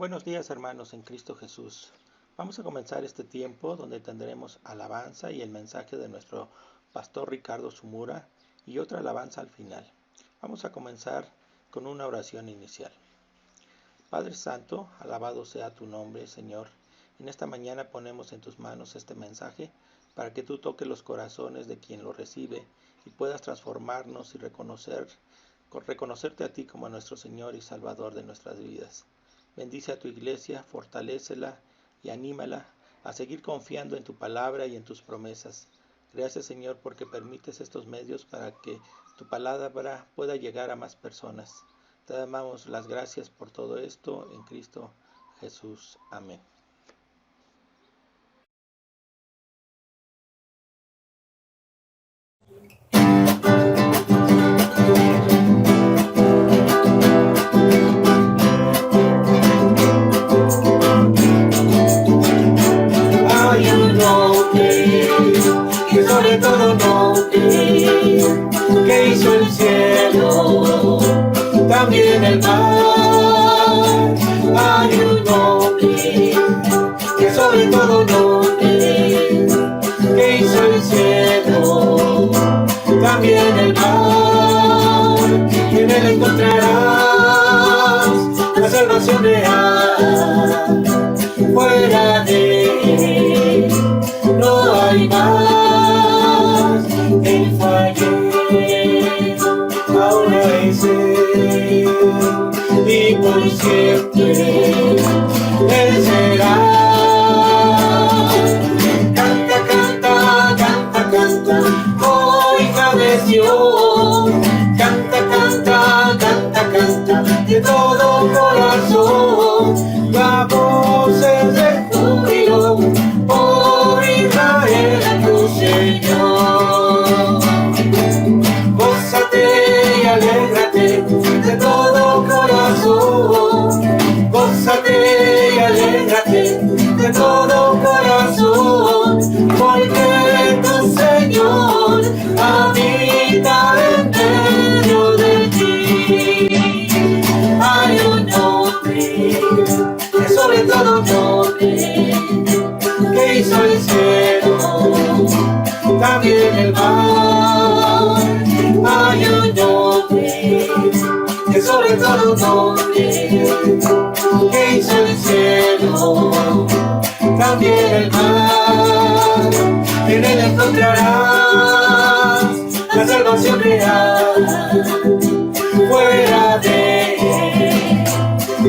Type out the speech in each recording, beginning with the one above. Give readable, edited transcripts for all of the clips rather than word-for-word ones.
Buenos días, hermanos en Cristo Jesús. Vamos a comenzar este tiempo donde tendremos alabanza y el mensaje de nuestro pastor Ricardo Zumura y otra alabanza al final. Vamos a comenzar con una oración inicial. Padre Santo, alabado sea tu nombre, Señor. En esta mañana ponemos en tus manos este mensaje para que tú toques los corazones de quien lo recibe y puedas transformarnos y reconocerte a ti como nuestro Señor y Salvador de nuestras vidas. Bendice a tu iglesia, fortalécela y anímala a seguir confiando en tu palabra y en tus promesas. Gracias, Señor, porque permites estos medios para que tu palabra pueda llegar a más personas. Te damos las gracias por todo esto en Cristo Jesús. Amén. Hay un nombre que sobre todo nombre, que hizo el cielo, también el mar. Hay un nombre que sobre todo nombre, que hizo el cielo, también el mar. En él encontrarás la salvación real. Fuera de él no hay más. Él fue ayer, ahora es él, y por siempre él será. Canta, canta, canta, canta, hoy cabeció. Canta, canta, canta, canta, de todo corazón. La voz es de júbilo por Israel, tu Señor. Gózate y alégrate de todo corazón. Gózate y alégrate de todo corazón, porque tu Señor habita en medio de ti. Hay un nombre que sobre todo nombre, que hizo el cielo, también el mar. Hay un nombre que sobre todo nombre, que hizo el cielo, también el mar. En él encontrarás la salvación real. Fuera de él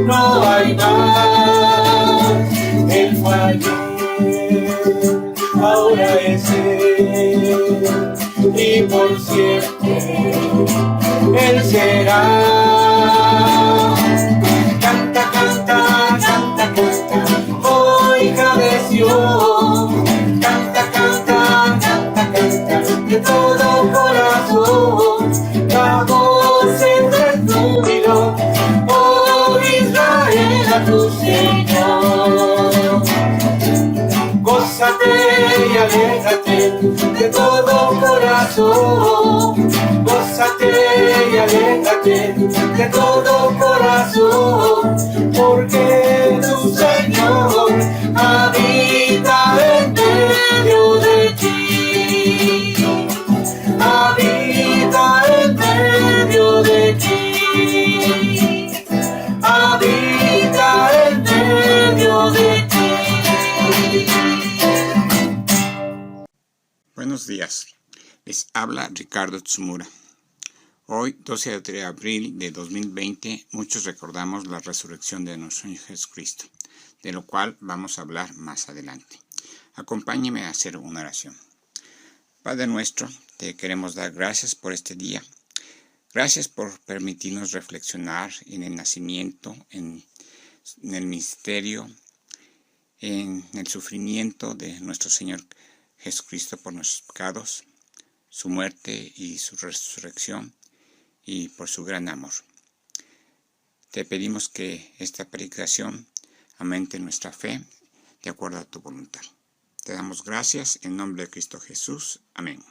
no hay más. Él fue ayer, ahora es él, y por siempre él será. Canta, canta, canta, canta, hoy cabeció. Canta, canta, canta, canta, de todo corazón. La voz es de júbilo por Israel, a tu Señor. Gózate y alégrate de todo corazón. Gózate y alégrate de todo corazón, porque tu Señor habita en medio de ti. Habita en medio de ti. Habita en medio de ti. Buenos días, les habla Ricardo Zumura. Hoy, 12 de abril de 2020, muchos recordamos la resurrección de nuestro Señor Jesucristo, de lo cual vamos a hablar más adelante. Acompáñeme a hacer una oración. Padre nuestro, te queremos dar gracias por este día. Gracias por permitirnos reflexionar en el nacimiento, en el misterio, en el sufrimiento de nuestro Señor Jesucristo por nuestros pecados, su muerte y su resurrección, y por su gran amor. Te pedimos que esta predicación aumente nuestra fe de acuerdo a tu voluntad. Te damos gracias en nombre de Cristo Jesús. Amén.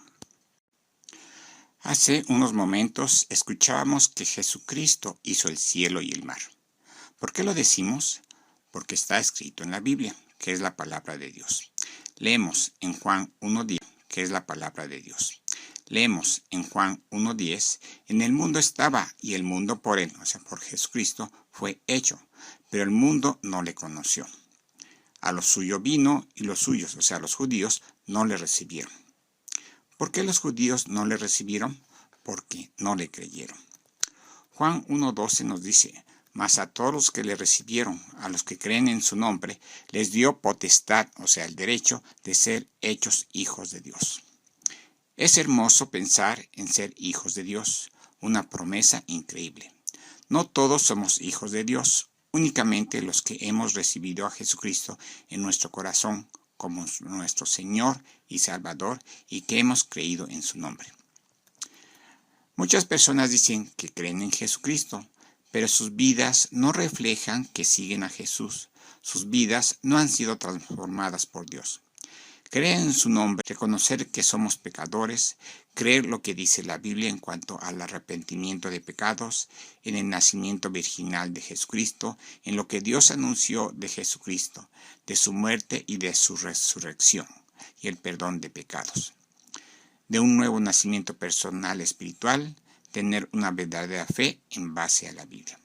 Hace unos momentos escuchábamos que Jesucristo hizo el cielo y el mar. ¿Por qué lo decimos? porque está escrito en la Biblia, que es la palabra de Dios. Leemos en Juan 1:10, que es la palabra de Dios. Leemos en Juan 1:10, en el mundo estaba y el mundo por él, o sea, por Jesucristo, fue hecho, pero el mundo no le conoció. A lo suyo vino y los suyos, o sea, los judíos, no le recibieron. ¿Por qué los judíos no le recibieron? Porque no le creyeron. Juan 1:12 nos dice, mas a todos los que le recibieron, a los que creen en su nombre, les dio potestad, o sea, el derecho de ser hechos hijos de Dios. Es hermoso pensar en ser hijos de Dios, una promesa increíble. No todos somos hijos de Dios, únicamente los que hemos recibido a Jesucristo en nuestro corazón como nuestro Señor y Salvador y que hemos creído en su nombre. Muchas personas dicen que creen en Jesucristo, pero sus vidas no reflejan que siguen a Jesús. Sus vidas no han sido transformadas por Dios. Creer en su nombre, reconocer que somos pecadores, creer lo que dice la Biblia en cuanto al arrepentimiento de pecados, en el nacimiento virginal de Jesucristo, en lo que Dios anunció de Jesucristo, de su muerte y de su resurrección, y el perdón de pecados. De un nuevo nacimiento personal espiritual, tener una verdadera fe en base a la Biblia.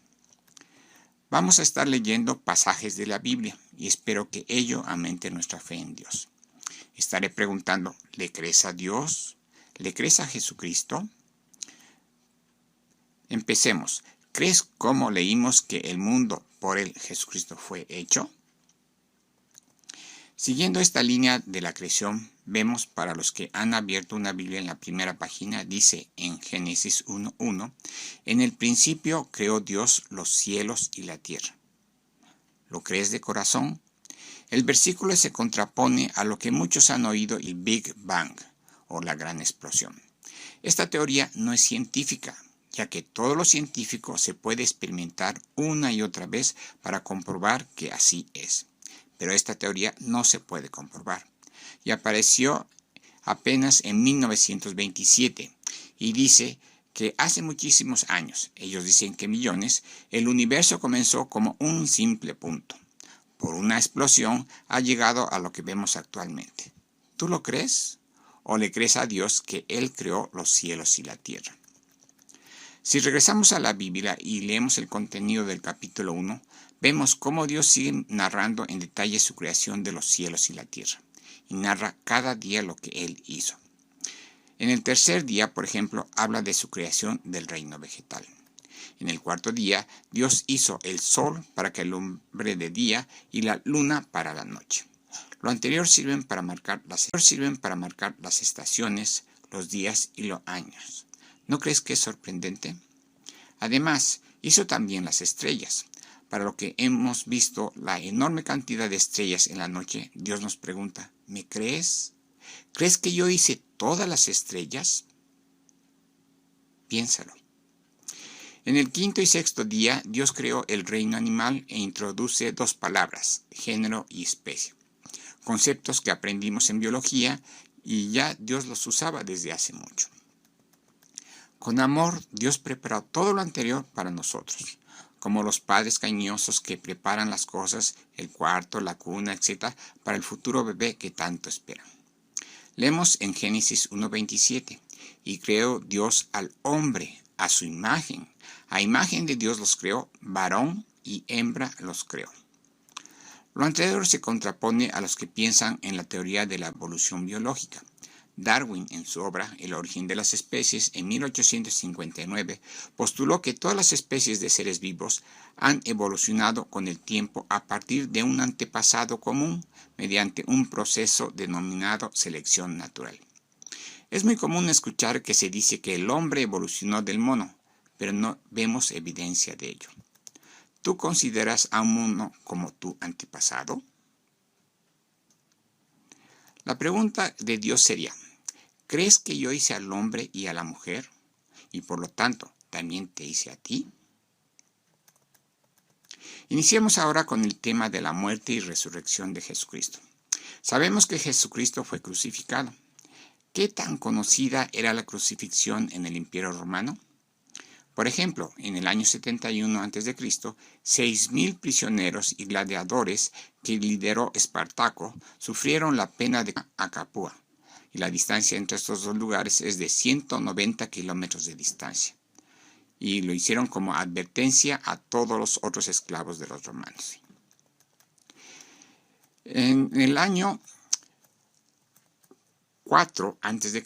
Vamos a estar leyendo pasajes de la Biblia y espero que ello aumente nuestra fe en Dios. Estaré preguntando, ¿le crees a Dios? ¿Le crees a Jesucristo? Empecemos. ¿Crees cómo leímos que el mundo por él Jesucristo fue hecho? Siguiendo esta línea de la creación, vemos para los que han abierto una Biblia en la primera página, dice en Génesis 1:1, en el principio creó Dios los cielos y la tierra. ¿Lo crees de corazón? El versículo se contrapone a lo que muchos han oído, el Big Bang, o la gran explosión. Esta teoría no es científica, ya que todo lo científico se puede experimentar una y otra vez para comprobar que así es. Pero esta teoría no se puede comprobar. Y apareció apenas en 1927 y dice que hace muchísimos años, ellos dicen que millones, el universo comenzó como un simple punto. Por una explosión ha llegado a lo que vemos actualmente. ¿Tú lo crees? ¿O le crees a Dios que Él creó los cielos y la tierra? Si regresamos a la Biblia y leemos el contenido del capítulo 1, vemos cómo Dios sigue narrando en detalle su creación de los cielos y la tierra, y narra cada día lo que Él hizo. En el tercer día, por ejemplo, habla de su creación del reino vegetal. En el cuarto día, Dios hizo el sol para que alumbre de día y la luna para la noche. Lo anterior sirven para marcar las estaciones, los días y los años. ¿No crees que es sorprendente? Además, hizo también las estrellas. Para lo que hemos visto la enorme cantidad de estrellas en la noche, Dios nos pregunta, ¿me crees? ¿Crees que yo hice todas las estrellas? Piénsalo. En el quinto y sexto día, Dios creó el reino animal e introduce dos palabras, género y especie. Conceptos que aprendimos en biología y ya Dios los usaba desde hace mucho. Con amor, Dios preparó todo lo anterior para nosotros, como los padres cariñosos que preparan las cosas, el cuarto, la cuna, etc., para el futuro bebé que tanto esperan. Leemos en Génesis 1:27, y creó Dios al hombre a su imagen. A imagen de Dios los creó, varón y hembra los creó. Lo anterior se contrapone a los que piensan en la teoría de la evolución biológica. Darwin, en su obra El origen de las especies, en 1859, postuló que todas las especies de seres vivos han evolucionado con el tiempo a partir de un antepasado común mediante un proceso denominado selección natural. Es muy común escuchar que se dice que el hombre evolucionó del mono, pero no vemos evidencia de ello. ¿Tú consideras a un mono como tu antepasado? La pregunta de Dios sería, ¿crees que yo hice al hombre y a la mujer? Y por lo tanto, ¿también te hice a ti? Iniciemos ahora con el tema de la muerte y resurrección de Jesucristo. Sabemos que Jesucristo fue crucificado. ¿Qué tan conocida era la crucifixión en el Imperio Romano? Por ejemplo, en el año 71 a.C., 6.000 prisioneros y gladiadores que lideró Espartaco sufrieron la pena de Capua, y la distancia entre estos dos lugares es de 190 kilómetros de distancia. Y lo hicieron como advertencia a todos los otros esclavos de los romanos. En el año 4 a.C.,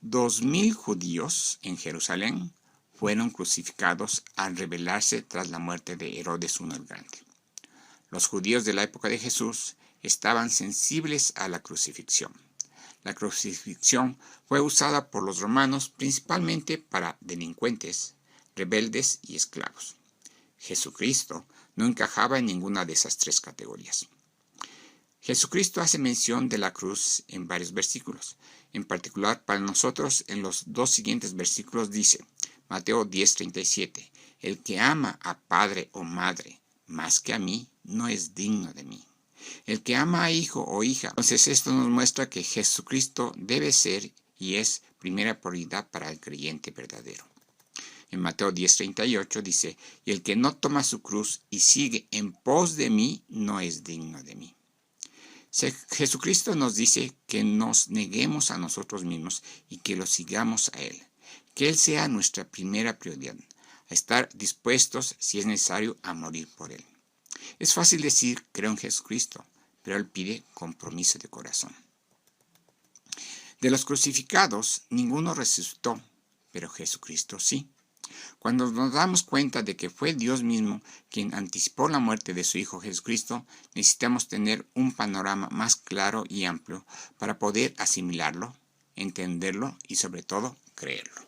2.000 judíos en Jerusalén fueron crucificados al rebelarse tras la muerte de Herodes I el Grande. Los judíos de la época de Jesús estaban sensibles a la crucifixión. La crucifixión fue usada por los romanos principalmente para delincuentes, rebeldes y esclavos. Jesucristo no encajaba en ninguna de esas tres categorías. Jesucristo hace mención de la cruz en varios versículos. En particular, para nosotros, en los dos siguientes versículos dice, Mateo 10:37, el que ama a padre o madre más que a mí, no es digno de mí. El que ama a hijo o hija. Entonces esto nos muestra que Jesucristo debe ser y es primera prioridad para el creyente verdadero. En Mateo 10:38 dice, y el que no toma su cruz y sigue en pos de mí, no es digno de mí. Jesucristo nos dice que nos neguemos a nosotros mismos y que lo sigamos a Él. Que Él sea nuestra primera prioridad, a estar dispuestos, si es necesario, a morir por Él. Es fácil decir, creo en Jesucristo, pero Él pide compromiso de corazón. De los crucificados, ninguno resucitó, pero Jesucristo sí. Cuando nos damos cuenta de que fue Dios mismo quien anticipó la muerte de su Hijo Jesucristo, necesitamos tener un panorama más claro y amplio para poder asimilarlo, entenderlo y sobre todo creerlo.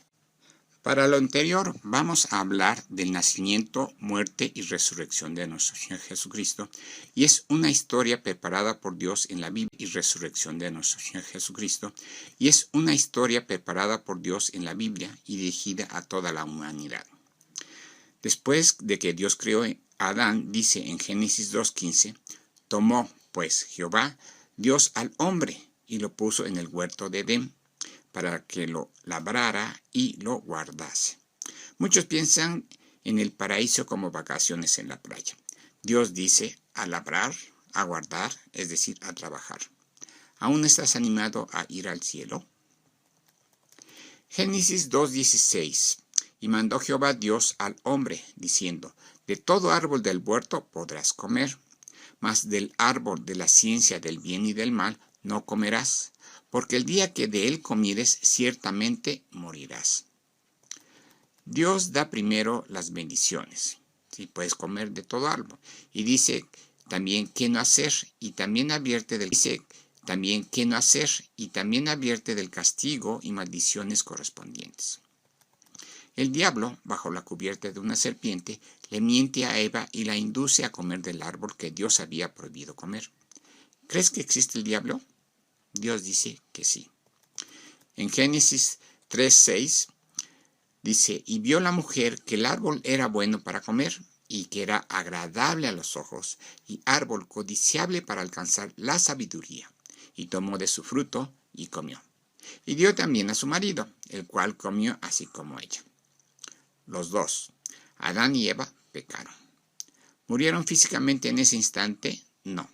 Para lo anterior vamos a hablar del nacimiento, muerte y resurrección de nuestro Señor Jesucristo, y es una historia preparada por Dios en la Biblia y resurrección de nuestro Señor Jesucristo, y es una historia preparada por Dios en la Biblia y dirigida a toda la humanidad. Después de que Dios creó a Adán, dice en Génesis 2:15, tomó pues Jehová Dios al hombre y lo puso en el huerto de Edén, para que lo labrara y lo guardase. Muchos piensan en el paraíso como vacaciones en la playa. Dios dice a labrar, a guardar, es decir, a trabajar. ¿Aún estás animado a ir al cielo? Génesis 2:16. Y mandó Jehová Dios al hombre, diciendo, de todo árbol del huerto podrás comer, mas del árbol de la ciencia del bien y del mal no comerás, porque el día que de él comieres, ciertamente morirás. Dios da primero las bendiciones. Sí, puedes comer de todo árbol. Y dice también qué no hacer, y también advierte del castigo y maldiciones correspondientes. El diablo, bajo la cubierta de una serpiente, le miente a Eva y la induce a comer del árbol que Dios había prohibido comer. ¿Crees que existe el diablo? Dios dice que sí. En Génesis 3:6 dice, y vio la mujer que el árbol era bueno para comer, y que era agradable a los ojos, y árbol codiciable para alcanzar la sabiduría. Y tomó de su fruto, y comió. Y dio también a su marido, el cual comió así como ella. Los dos, Adán y Eva, pecaron. ¿Murieron físicamente en ese instante? No,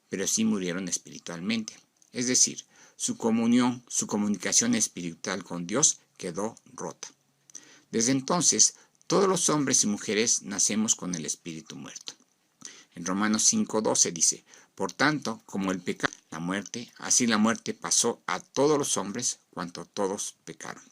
pero sí murieron espiritualmente. Es decir, su comunicación espiritual con Dios quedó rota. Desde entonces, todos los hombres y mujeres nacemos con el espíritu muerto. En Romanos 5:12 dice, por tanto, como el pecado, la muerte, así la muerte pasó a todos los hombres, cuanto todos pecaron.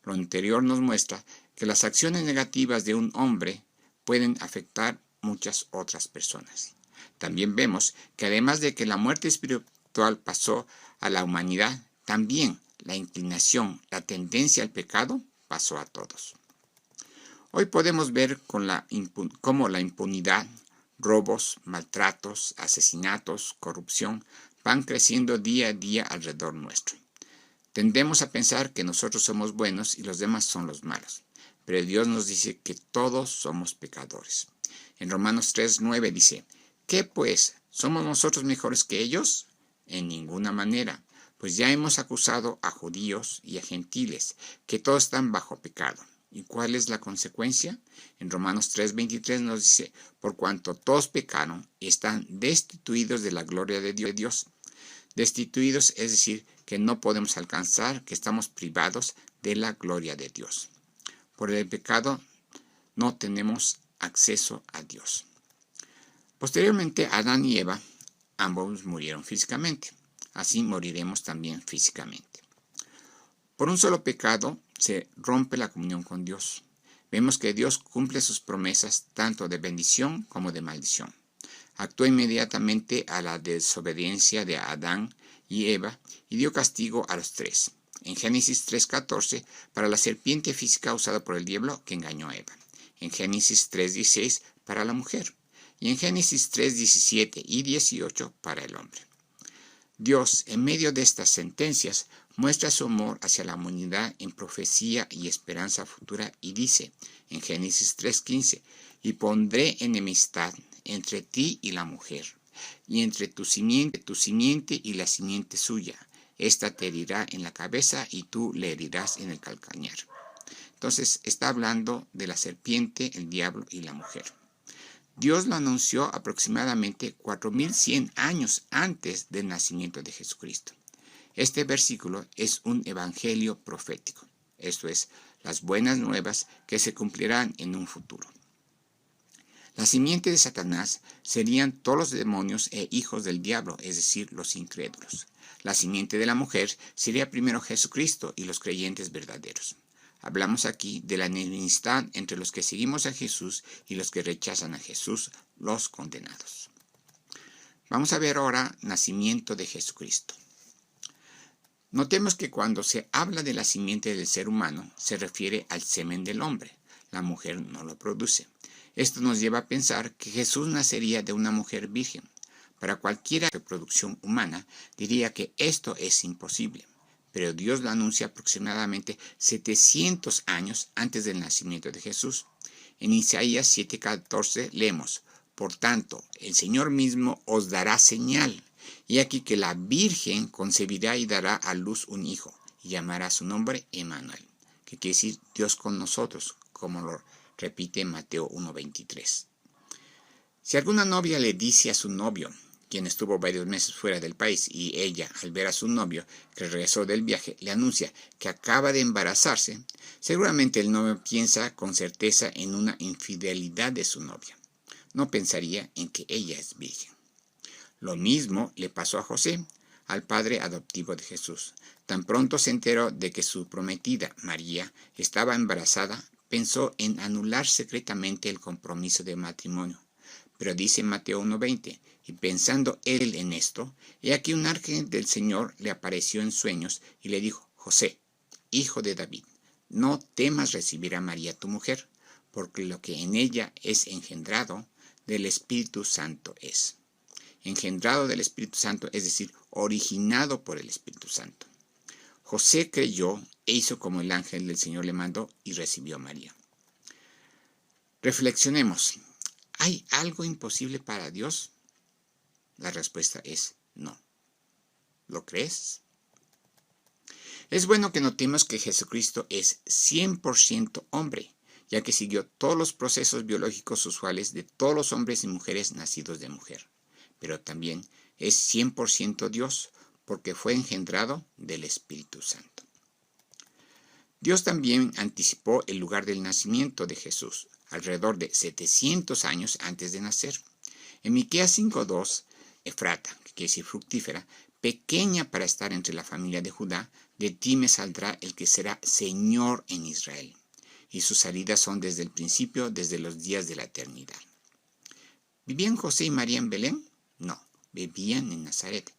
Lo anterior nos muestra que las acciones negativas de un hombre pueden afectar muchas otras personas. También vemos que además de que la muerte espiritual pasó a la humanidad, también la inclinación, la tendencia al pecado pasó a todos. Hoy podemos ver cómo la impunidad, robos, maltratos, asesinatos, corrupción van creciendo día a día alrededor nuestro. Tendemos a pensar que nosotros somos buenos y los demás son los malos, pero Dios nos dice que todos somos pecadores. En Romanos 3:9 dice, ¿qué pues? ¿Somos nosotros mejores que ellos? En ninguna manera, pues ya hemos acusado a judíos y a gentiles, que todos están bajo pecado. ¿Y cuál es la consecuencia? En Romanos 3:23 nos dice, por cuanto todos pecaron y están destituidos de la gloria de Dios. Destituidos es decir, que no podemos alcanzar, que estamos privados de la gloria de Dios. Por el pecado no tenemos acceso a Dios. Posteriormente, Adán y Eva, ambos murieron físicamente. Así moriremos también físicamente. Por un solo pecado se rompe la comunión con Dios. Vemos que Dios cumple sus promesas tanto de bendición como de maldición. Actuó inmediatamente a la desobediencia de Adán y Eva y dio castigo a los tres. En Génesis 3:14, para la serpiente física usada por el diablo que engañó a Eva. En Génesis 3:16, para la mujer. Y en Génesis 3:17 y 18, para el hombre. Dios, en medio de estas sentencias, muestra su amor hacia la humanidad en profecía y esperanza futura y dice en Génesis 3:15, y pondré enemistad entre ti y la mujer, y entre tu simiente y la simiente suya. Esta te herirá en la cabeza y tú le herirás en el calcañar. Entonces está hablando de la serpiente, el diablo y la mujer. Dios lo anunció aproximadamente 4100 años antes del nacimiento de Jesucristo. Este versículo es un evangelio profético, esto es, las buenas nuevas que se cumplirán en un futuro. La simiente de Satanás serían todos los demonios e hijos del diablo, es decir, los incrédulos. La simiente de la mujer sería primero Jesucristo y los creyentes verdaderos. Hablamos aquí de la enemistad entre los que seguimos a Jesús y los que rechazan a Jesús, los condenados. Vamos a ver ahora nacimiento de Jesucristo. Notemos que cuando se habla de la simiente del ser humano, se refiere al semen del hombre. La mujer no lo produce. Esto nos lleva a pensar que Jesús nacería de una mujer virgen. Para cualquier reproducción humana, diría que esto es imposible. Pero Dios lo anuncia aproximadamente 700 años antes del nacimiento de Jesús. En Isaías 7:14 leemos, por tanto, el Señor mismo os dará señal. Y aquí que la Virgen concebirá y dará a luz un hijo, y llamará su nombre Emmanuel, que quiere decir Dios con nosotros, como lo repite Mateo 1:23. Si alguna novia le dice a su novio, quien estuvo varios meses fuera del país, y ella, al ver a su novio que regresó del viaje, le anuncia que acaba de embarazarse, seguramente el novio piensa con certeza en una infidelidad de su novia. No pensaría en que ella es virgen. Lo mismo le pasó a José, al padre adoptivo de Jesús. Tan pronto se enteró de que su prometida, María, estaba embarazada, pensó en anular secretamente el compromiso de matrimonio. Pero dice Mateo 1:20, y pensando él en esto, he aquí un ángel del Señor le apareció en sueños y le dijo, José, hijo de David, no temas recibir a María tu mujer, porque lo que en ella es engendrado del Espíritu Santo es. Engendrado del Espíritu Santo, es decir, originado por el Espíritu Santo. José creyó e hizo como el ángel del Señor le mandó y recibió a María. Reflexionemos. ¿Hay algo imposible para Dios? La respuesta es no. ¿Lo crees? Es bueno que notemos que Jesucristo es 100% hombre, ya que siguió todos los procesos biológicos usuales de todos los hombres y mujeres nacidos de mujer. Pero también es 100% Dios, porque fue engendrado del Espíritu Santo. Dios también anticipó el lugar del nacimiento de Jesús, alrededor de 700 años antes de nacer. En Miqueas 5:2, Efrata, que quiere decir fructífera, pequeña para estar entre la familia de Judá, de ti me saldrá el que será Señor en Israel. Y sus salidas son desde el principio, desde los días de la eternidad. ¿Vivían José y María en Belén? No, vivían en Nazaret.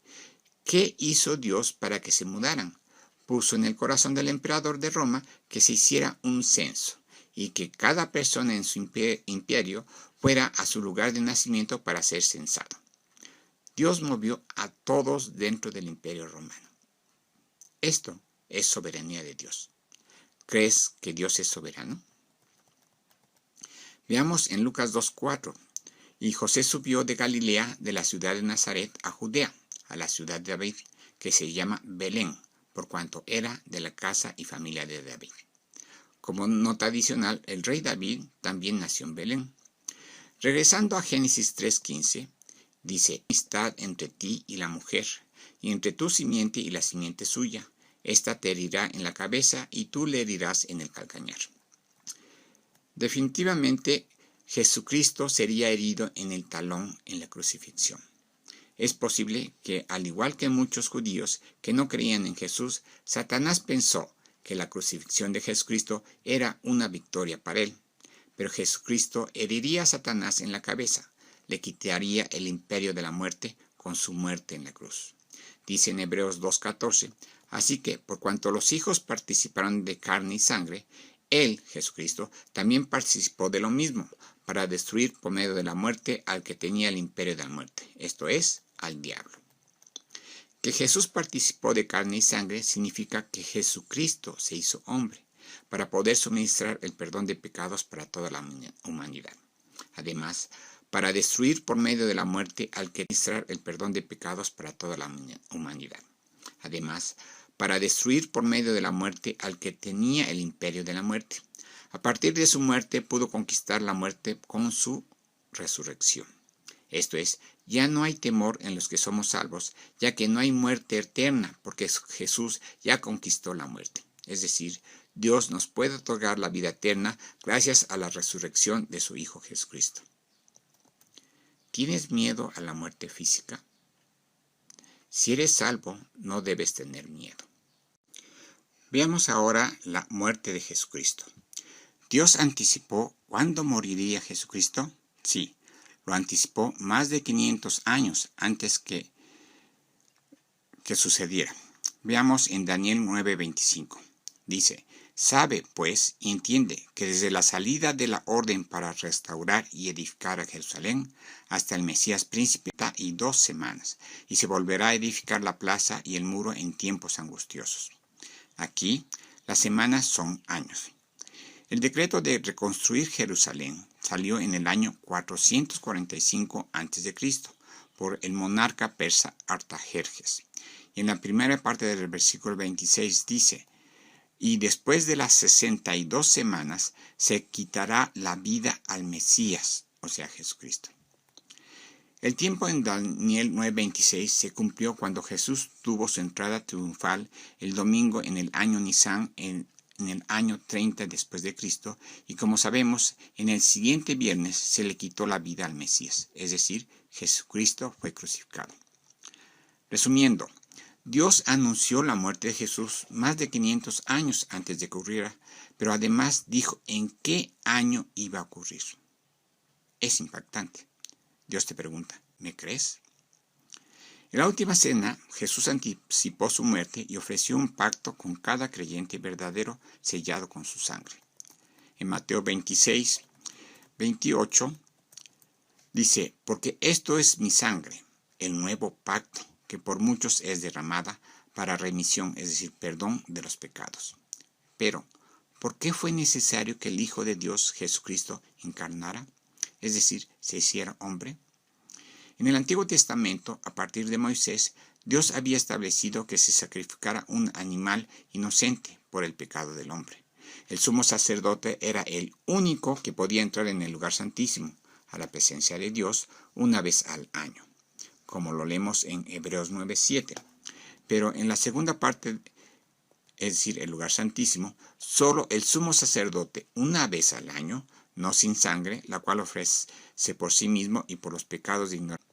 ¿Qué hizo Dios para que se mudaran? Puso en el corazón del emperador de Roma que se hiciera un censo y que cada persona en su imperio fuera a su lugar de nacimiento para ser censado. Dios movió a todos dentro del imperio romano. Esto es soberanía de Dios. ¿Crees que Dios es soberano? Veamos en Lucas 2:4. Y José subió de Galilea, de la ciudad de Nazaret, a Judea, a la ciudad de David, que se llama Belén, por cuanto era de la casa y familia de David. Como nota adicional, el rey David también nació en Belén. Regresando a Génesis 3:15, dice: amistad entre ti y la mujer, y entre tu simiente y la simiente suya. Esta te herirá en la cabeza y tú le herirás en el calcañar. Definitivamente, Jesucristo sería herido en el talón en la crucifixión. Es posible que, al igual que muchos judíos que no creían en Jesús, Satanás pensó que la crucifixión de Jesucristo era una victoria para él. Pero Jesucristo heriría a Satanás en la cabeza, le quitaría el imperio de la muerte con su muerte en la cruz. Dice en Hebreos 2:14, así que, por cuanto los hijos participaron de carne y sangre, él, Jesucristo, también participó de lo mismo, para destruir por medio de la muerte al que tenía el imperio de la muerte, esto es, al diablo. Que Jesús participó de carne y sangre significa que Jesucristo se hizo hombre, para poder suministrar el perdón de pecados para toda la humanidad. Además, para destruir por medio de la muerte al que suministrar el perdón de pecados para toda la humanidad. Además, para destruir por medio de la muerte al que tenía el imperio de la muerte. A partir de su muerte pudo conquistar la muerte con su resurrección. Esto es, ya no hay temor en los que somos salvos, ya que no hay muerte eterna, porque Jesús ya conquistó la muerte. Es decir, Dios nos puede otorgar la vida eterna gracias a la resurrección de su Hijo Jesucristo. ¿Tienes miedo a la muerte física? Si eres salvo, no debes tener miedo. Veamos ahora la muerte de Jesucristo. ¿Dios anticipó cuándo moriría Jesucristo? Sí, lo anticipó más de 500 años antes que sucediera. Veamos en Daniel 9:25. Dice: sabe, pues, y entiende que desde la salida de la orden para restaurar y edificar a Jerusalén hasta el Mesías príncipe y 2 semanas, y se volverá a edificar la plaza y el muro en tiempos angustiosos. Aquí, las semanas son años. El decreto de reconstruir Jerusalén salió en el año 445 a.C. por el monarca persa Artajerjes. Y en la primera parte del versículo 26 dice: y después de las 62 semanas se quitará la vida al Mesías, o sea, Jesucristo. El tiempo en Daniel 9:26 se cumplió cuando Jesús tuvo su entrada triunfal el domingo en el año Nisán, en el año 30 después de Cristo, y como sabemos, en el siguiente viernes se le quitó la vida al Mesías, es decir, Jesucristo fue crucificado. Resumiendo, Dios anunció la muerte de Jesús más de 500 años antes de que ocurriera, pero además dijo en qué año iba a ocurrir. Es impactante. Dios te pregunta, ¿me crees? En la última cena, Jesús anticipó su muerte y ofreció un pacto con cada creyente verdadero sellado con su sangre. En Mateo 26:28 dice: porque esto es mi sangre, el nuevo pacto, que por muchos es derramada para remisión, es decir, perdón de los pecados. Pero, ¿por qué fue necesario que el Hijo de Dios, Jesucristo, encarnara? Es decir, se hiciera hombre. En el Antiguo Testamento, a partir de Moisés, Dios había establecido que se sacrificara un animal inocente por el pecado del hombre. El sumo sacerdote era el único que podía entrar en el lugar santísimo, a la presencia de Dios, una vez al año, como lo leemos en Hebreos 9:7. Pero en la segunda parte, es decir, el lugar santísimo, solo el sumo sacerdote, una vez al año, no sin sangre, la cual ofrece por sí mismo y por los pecados de ignorancia.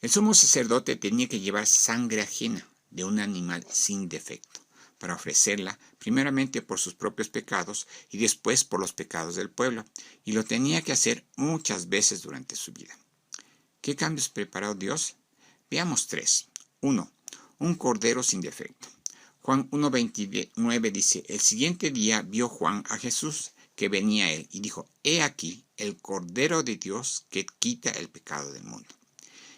El sumo sacerdote tenía que llevar sangre ajena de un animal sin defecto, para ofrecerla primeramente por sus propios pecados y después por los pecados del pueblo, y lo tenía que hacer muchas veces durante su vida. ¿Qué cambios preparó Dios? Veamos 3. 1. Un cordero sin defecto. Juan 1:29 dice: el siguiente día vio Juan a Jesús que venía a él y dijo: he aquí el Cordero de Dios que quita el pecado del mundo.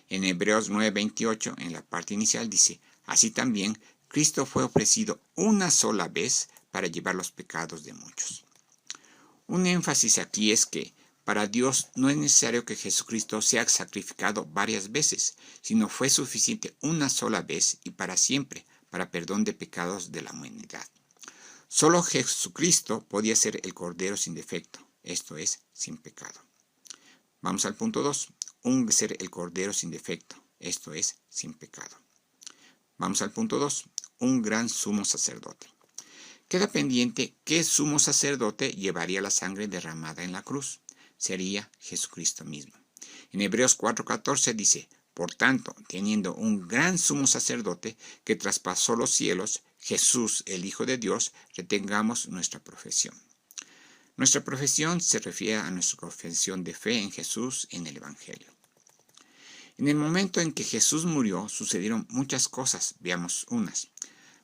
En Hebreos 9:28, en la parte inicial, dice: así también Cristo fue ofrecido una sola vez para llevar los pecados de muchos. Un énfasis aquí es que para Dios no es necesario que Jesucristo sea sacrificado varias veces, sino fue suficiente una sola vez y para siempre, para perdón de pecados de la humanidad. Solo Jesucristo podía ser el Cordero sin defecto, esto es, sin pecado. Vamos al punto 2. Ser el Cordero sin defecto, esto es, sin pecado. Vamos al punto 2. Un gran sumo sacerdote. Queda pendiente qué sumo sacerdote llevaría la sangre derramada en la cruz. Sería Jesucristo mismo. En Hebreos 4:14 dice: por tanto, teniendo un gran sumo sacerdote que traspasó los cielos, Jesús, el Hijo de Dios, retengamos nuestra profesión. Nuestra profesión se refiere a nuestra confesión de fe en Jesús en el Evangelio. En el momento en que Jesús murió, sucedieron muchas cosas. Veamos unas.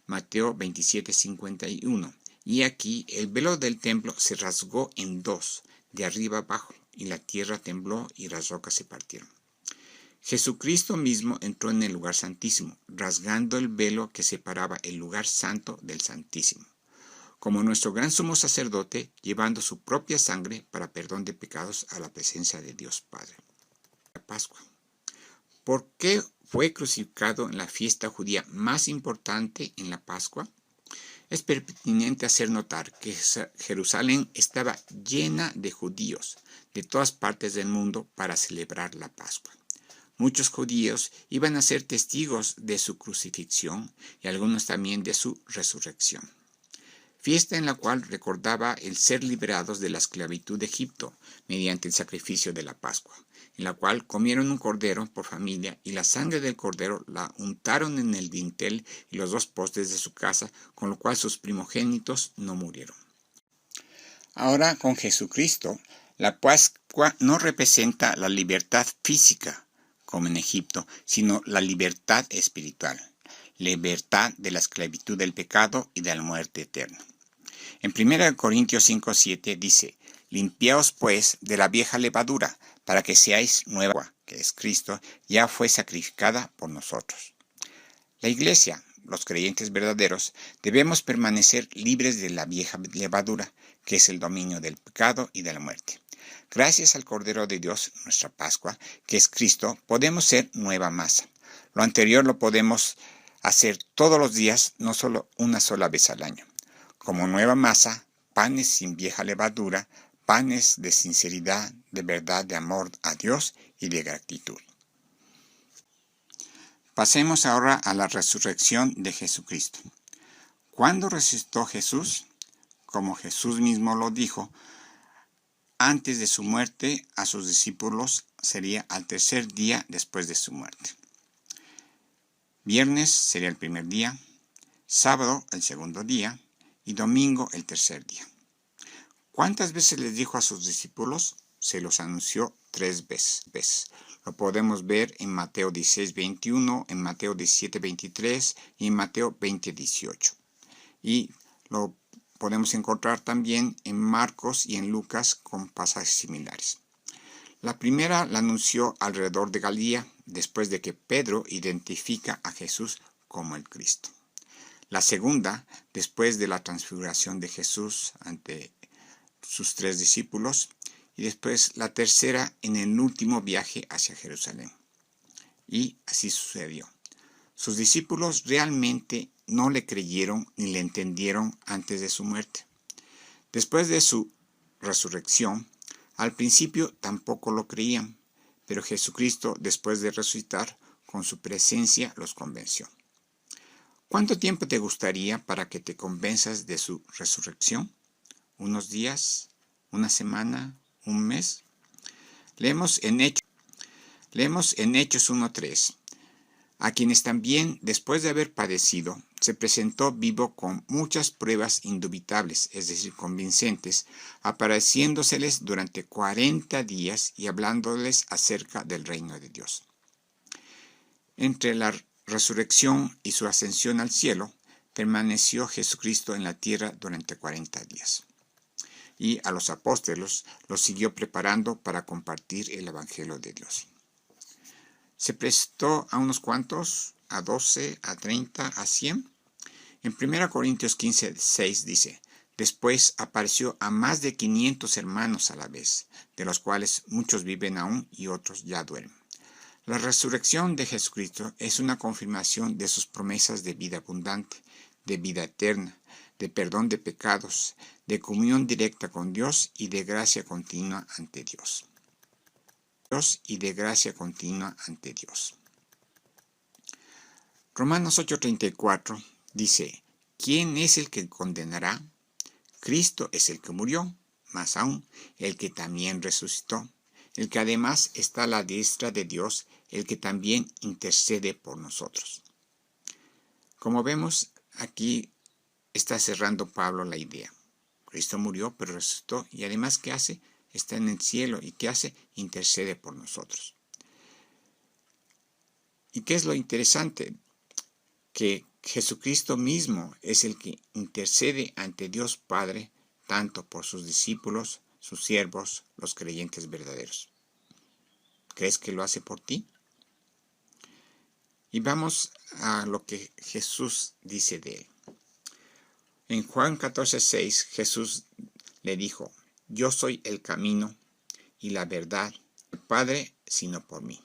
Mateo 27:51. Y aquí el velo del templo se rasgó en dos, de arriba abajo, y la tierra tembló y las rocas se partieron. Jesucristo mismo entró en el lugar santísimo, rasgando el velo que separaba el lugar santo del santísimo, como nuestro gran sumo sacerdote, llevando su propia sangre para perdón de pecados a la presencia de Dios Padre. La Pascua. ¿Por qué fue crucificado en la fiesta judía más importante en la Pascua? Es pertinente hacer notar que Jerusalén estaba llena de judíos de todas partes del mundo para celebrar la Pascua. Muchos judíos iban a ser testigos de su crucifixión y algunos también de su resurrección. Fiesta en la cual recordaba el ser liberados de la esclavitud de Egipto mediante el sacrificio de la Pascua, en la cual comieron un cordero por familia y la sangre del cordero la untaron en el dintel y los dos postes de su casa, con lo cual sus primogénitos no murieron. Ahora con Jesucristo, la Pascua no representa la libertad física, como en Egipto, sino la libertad espiritual, libertad de la esclavitud del pecado y de la muerte eterna. En 1 Corintios 5:7 dice: limpiaos pues de la vieja levadura, para que seáis nueva, que es Cristo, ya fue sacrificada por nosotros. La Iglesia, los creyentes verdaderos, debemos permanecer libres de la vieja levadura, que es el dominio del pecado y de la muerte. Gracias al Cordero de Dios, nuestra Pascua, que es Cristo, podemos ser nueva masa. Lo anterior lo podemos hacer todos los días, no solo una sola vez al año. Como nueva masa, panes sin vieja levadura, panes de sinceridad, de verdad, de amor a Dios y de gratitud. Pasemos ahora a la resurrección de Jesucristo. ¿Cuándo resucitó Jesús? Como Jesús mismo lo dijo, antes de su muerte a sus discípulos sería al tercer día después de su muerte. Viernes sería el primer día, sábado el segundo día y domingo el tercer día. ¿Cuántas veces les dijo a sus discípulos? Se los anunció 3 veces. Lo podemos ver en Mateo 16:21, en Mateo 17:23 y en Mateo 20:18. Y lo podemos encontrar también en Marcos y en Lucas con pasajes similares. La primera la anunció alrededor de Galilea, después de que Pedro identifica a Jesús como el Cristo. La segunda, después de la transfiguración de Jesús ante sus 3 discípulos. Y después la tercera en el último viaje hacia Jerusalén. Y así sucedió. Sus discípulos realmente no le creyeron ni le entendieron antes de su muerte. Después de su resurrección, al principio tampoco lo creían, pero Jesucristo, después de resucitar, con su presencia los convenció. ¿Cuánto tiempo te gustaría para que te convenzas de su resurrección? ¿Unos días? ¿Una semana? ¿Un mes? Leemos en Hechos 1:3. A quienes también, después de haber padecido, se presentó vivo con muchas pruebas indubitables, es decir, convincentes, apareciéndoseles durante 40 días y hablándoles acerca del reino de Dios. Entre la resurrección y su ascensión al cielo, permaneció Jesucristo en la tierra durante 40 días. Y a los apóstoles los siguió preparando para compartir el Evangelio de Dios. Se prestó a unos cuantos, a 12, a 30, a 100. En 1 Corintios 15:6 dice: después apareció a más de 500 hermanos a la vez, de los cuales muchos viven aún y otros ya duermen. La resurrección de Jesucristo es una confirmación de sus promesas de vida abundante, de vida eterna, de perdón de pecados, de comunión directa con Dios y de gracia continua ante Dios. Romanos 8:34 dice: ¿Quién es el que condenará? Cristo es el que murió, más aún el que también resucitó, el que además está a la diestra de Dios, el que también intercede por nosotros. Como vemos, aquí está cerrando Pablo la idea. Cristo murió, pero resucitó, y además, ¿qué hace? Está en el cielo, y ¿qué hace? Intercede por nosotros. ¿Y qué es lo interesante? Que Jesucristo mismo es el que intercede ante Dios Padre, tanto por sus discípulos, sus siervos, los creyentes verdaderos. ¿Crees que lo hace por ti? Y vamos a lo que Jesús dice de él. En Juan 14:6, Jesús le dijo: yo soy el camino y la verdad, el Padre, sino por mí.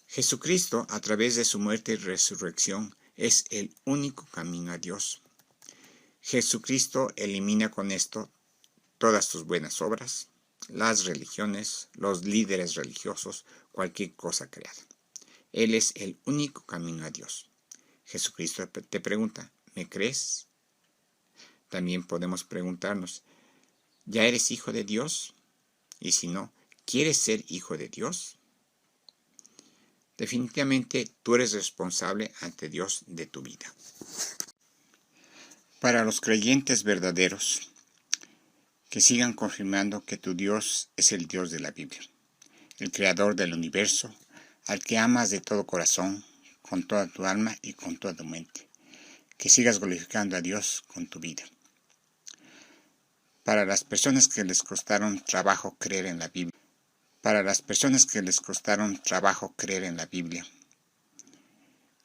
Jesucristo, a través de su muerte y resurrección, es el único camino a Dios. Jesucristo elimina con esto todas tus buenas obras, las religiones, los líderes religiosos, cualquier cosa creada. Él es el único camino a Dios. Jesucristo te pregunta: ¿me crees? También podemos preguntarnos: ¿ya eres hijo de Dios? Y si no, ¿quieres ser hijo de Dios? Definitivamente tú eres responsable ante Dios de tu vida. Para los creyentes verdaderos, que sigan confirmando que tu Dios es el Dios de la Biblia, el creador del universo, al que amas de todo corazón, con toda tu alma y con toda tu mente. Que sigas glorificando a Dios con tu vida. Para las personas que les costaron trabajo creer en la Biblia,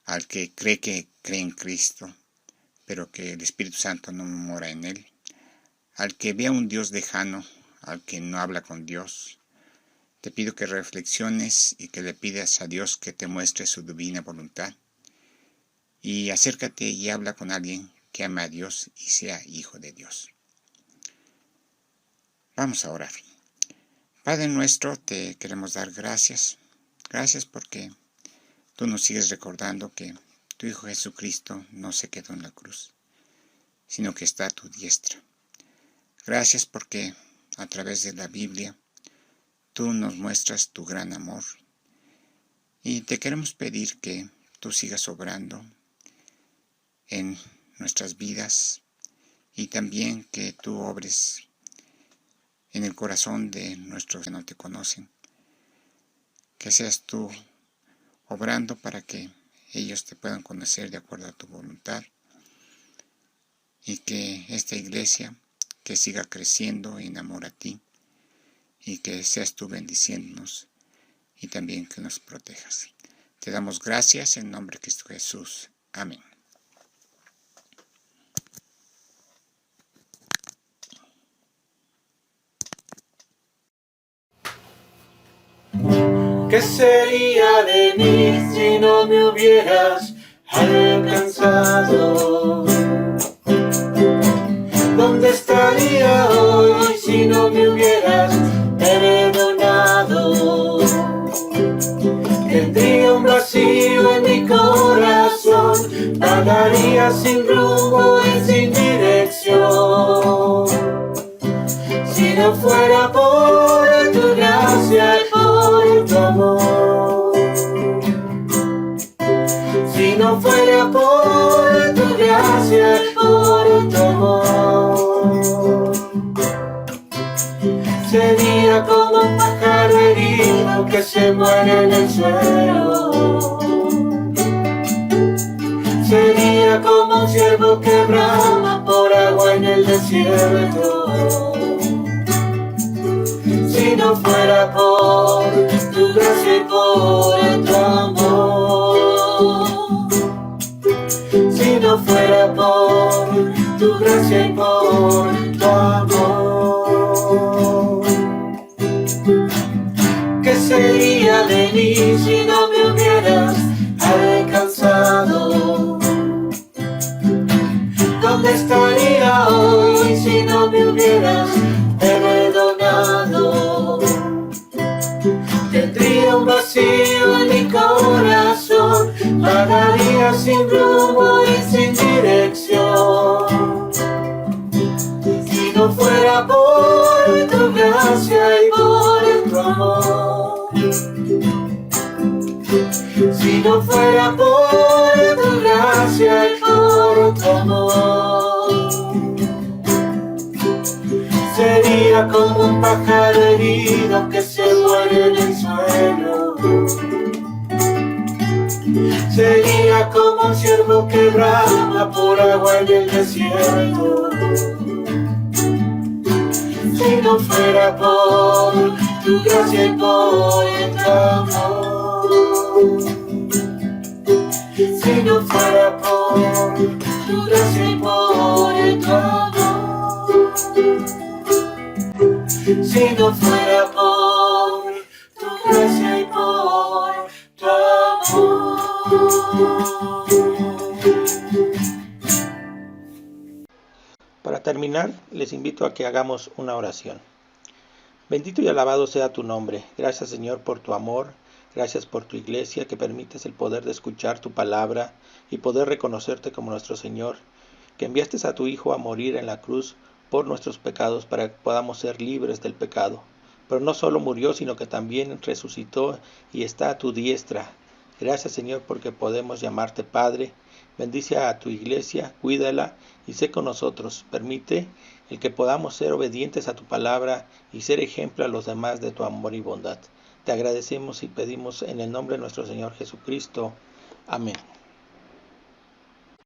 al que cree en Cristo, pero que el Espíritu Santo no mora en él, al que ve a un Dios lejano, al que no habla con Dios, te pido que reflexiones y que le pidas a Dios que te muestre su divina voluntad. Y acércate y habla con alguien que ama a Dios y sea hijo de Dios. Vamos a orar. Padre nuestro, te queremos dar gracias. Gracias porque tú nos sigues recordando que tu Hijo Jesucristo no se quedó en la cruz, sino que está a tu diestra. Gracias porque a través de la Biblia tú nos muestras tu gran amor. Y te queremos pedir que tú sigas obrando en nuestras vidas y también que tú obres en el corazón de nuestros que no te conocen. Que seas tú obrando para que ellos te puedan conocer de acuerdo a tu voluntad. Y que esta iglesia que siga creciendo en amor a ti. Y que seas tú bendiciéndonos y también que nos protejas. Te damos gracias en nombre de Cristo Jesús. Amén. ¿Qué sería de mí si no me hubieras alcanzado? ¿Dónde estaría hoy si no me hubieras perdonado? Tendría un vacío en mi corazón, vagaría sin rumbo y sin dirección. Si no fuera por tu gracia y por tu amor, si no fuera por tu gracia y por tu amor, sería como un pájaro herido que se muere en el suelo. Sería como un ciervo que brama por agua en el desierto. Si no fuera por tu gracia y por tu amor, si no fuera por tu gracia y por tu amor, ¿qué sería de mí si no me hubieras alcanzado? ¿Dónde vagaría sin rumbo y sin dirección. Si no fuera por tu gracia y por tu amor. Si no fuera por tu gracia y por tu amor, sería como un pájaro herido que se muere en el suelo. Sería como un ciervo que brama por agua en el desierto. Si no fuera por tu gracia y por tu amor. Si no fuera por tu gracia y por tu amor. Si no fuera por tu gracia y por tu amor. Para terminar, les invito a que hagamos una oración. Bendito y alabado sea tu nombre. Gracias, Señor, por tu amor. Gracias por tu iglesia, que permites el poder de escuchar tu palabra y poder reconocerte como nuestro Señor, que enviaste a tu Hijo a morir en la cruz por nuestros pecados para que podamos ser libres del pecado. Pero no solo murió, sino que también resucitó y está a tu diestra. Gracias, Señor, porque podemos llamarte Padre. Bendice a tu iglesia, cuídala y sé con nosotros. Permite el que podamos ser obedientes a tu palabra y ser ejemplo a los demás de tu amor y bondad. Te agradecemos y pedimos en el nombre de nuestro Señor Jesucristo. Amén.